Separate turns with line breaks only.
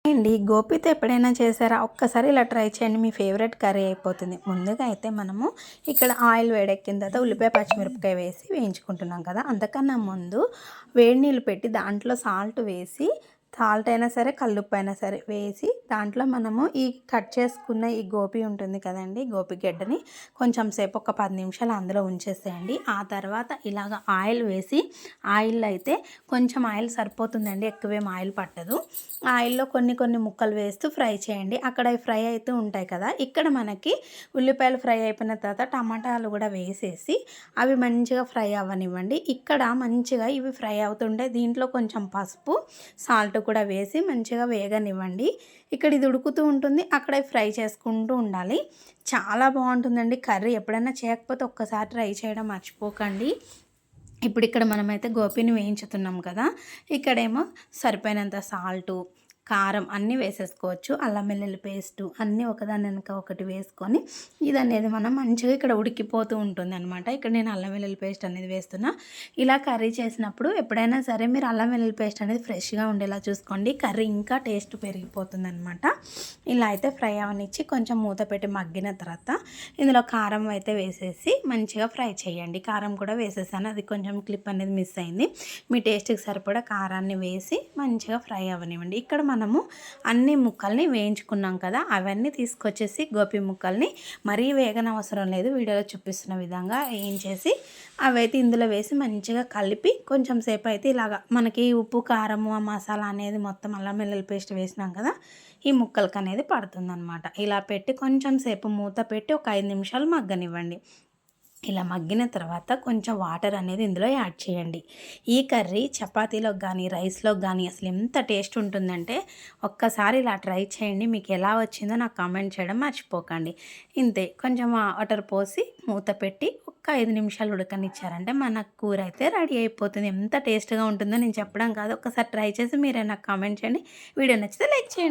అండి గోపితో ఎప్పుడైనా చేసారా? ఒక్కసారి ఇలా ట్రై చేయండి. మీ ఫేవరెట్ కర్రీ అయిపోతుంది. ముందుగా అయితే మనము ఇక్కడ ఆయిల్ వేడెక్కిన తర్వాత ఉల్లిపాయ, పచ్చిమిరపకాయ వేసి వేయించుకుంటున్నాం కదా! అంతకన్నా ముందు వేడి నీళ్ళు పెట్టి దాంట్లో సాల్ట్ వేసి, సాల్ట్ అయినా సరే, కల్లుప్పు అయినా సరే వేసి దాంట్లో మనము ఈ కట్ చేసుకున్న ఈ గోపి ఉంటుంది కదండీ! గోపి గడ్డని కొంచెం సేపు ఒక 10 నిమిషాలు అందులో ఉంచేసేయండి. ఆ తర్వాత ఇలాగ ఆయిల్ వేసి, ఆయిల్ అయితే కొంచెం ఆయిల్ సరిపోతుందండి, ఎక్కువేం ఆయిల్ పట్టదు. ఆయిల్‌లో కొన్ని కొన్ని ముక్కలు వేస్తూ ఫ్రై చేయండి. అక్కడ ఫ్రై అవుతూ ఉంటాయి కదా! ఇక్కడ మనకి ఉల్లిపాయలు ఫ్రై అయిపోయిన తర్వాత టమాటాలు కూడా వేసేసి అవి మంచిగా ఫ్రై అవ్వనివ్వండి. ఇక్కడ మంచిగా ఇవి ఫ్రై అవుతుంటే దీంట్లో కొంచెం పసుపు, సాల్ట్ కూడా వేసి మంచిగా వేగనివ్వండి. ఇక్కడ ఇది ఉడుకుతూ ఉంటుంది, అక్కడ ఫ్రై చేసుకుంటూ ఉండాలి. చాలా బాగుంటుందండి కర్రీ. ఎప్పుడైనా చేయకపోతే ఒక్కసారి ట్రై చేయడం మర్చిపోకండి. ఇప్పుడు ఇక్కడ మనమైతే గోపిని వేయించుతున్నాం కదా! ఇక్కడేమో సరిపోయినంత సాల్టు, కారం అన్నీ వేసేసుకోవచ్చు. అల్లం వెల్లుల్లి పేస్టు అన్నీ ఒకదాని వెనక ఒకటి వేసుకొని ఇదనేది మనం మంచిగా ఇక్కడ ఉడికిపోతూ ఉంటుందన్నమాట. ఇక్కడ నేను అల్లం వెల్లుల్లి పేస్ట్ అనేది వేస్తున్నా. ఇలా కర్రీ చేసినప్పుడు ఎప్పుడైనా సరే మీరు అల్లం వెల్లుల్లి పేస్ట్ అనేది ఫ్రెష్‌గా ఉండేలా చూసుకోండి. కర్రీ ఇంకా టేస్ట్ పెరిగిపోతుందన్నమాట. ఇలా అయితే ఫ్రై అవనిచ్చి కొంచెం మూత పెట్టి మగ్గిన తర్వాత ఇందులో కారం అయితే వేసేసి మంచిగా ఫ్రై చేయండి. కారం కూడా వేసేసాను, అది కొంచెం క్లిప్ అనేది మిస్ అయింది. మీ టేస్ట్‌కి సరిపడా కారాన్ని వేసి మంచిగా ఫ్రై అవ్వనివ్వండి. ఇక్కడ మనము అన్ని ముక్కల్ని వేయించుకున్నాం కదా! అవన్నీ తీసుకొచ్చేసి గోపి ముక్కల్ని మరీ వేగనవసరం లేదు, వీడియోలో చూపిస్తున్న విధంగా వేయించేసి అవైతే ఇందులో వేసి మంచిగా కలిపి కొంచెం సేపు అయితే ఇలాగా మనకి ఉప్పు, కారము, ఆ మసాలా అనేది మొత్తం అల్లం వెల్లుల్లి పేస్ట్ వేసినాం కదా! ఈ ముక్కలకి అనేది పడుతుందనమాట. ఇలా పెట్టి కొంచెం సేపు మూత పెట్టి ఒక 5 నిమిషాలు మగ్గనివ్వండి. ఇలా మగ్గిన తర్వాత కొంచెం వాటర్ అనేది ఇందులో యాడ్ చేయండి. ఈ కర్రీ చపాతీలోకి కానీ, రైస్లోకి కానీ అసలు ఎంత టేస్ట్ ఉంటుందంటే ఒక్కసారి ఇలా ట్రై చేయండి. మీకు ఎలా వచ్చిందో నాకు కామెంట్ చేయడం మర్చిపోకండి. ఇంతే, కొంచెం వాటర్ పోసి మూత పెట్టి ఒక్క 5 నిమిషాలు ఉడకనిచ్చారంటే మన కూర అయితే రెడీ అయిపోతుంది. ఎంత టేస్ట్‌గా ఉంటుందో నేను చెప్పడం కాదు, ఒక్కసారి ట్రై చేసి మీరే నాకు కామెంట్ చేయండి. వీడియో నచ్చితే లైక్ చేయండి.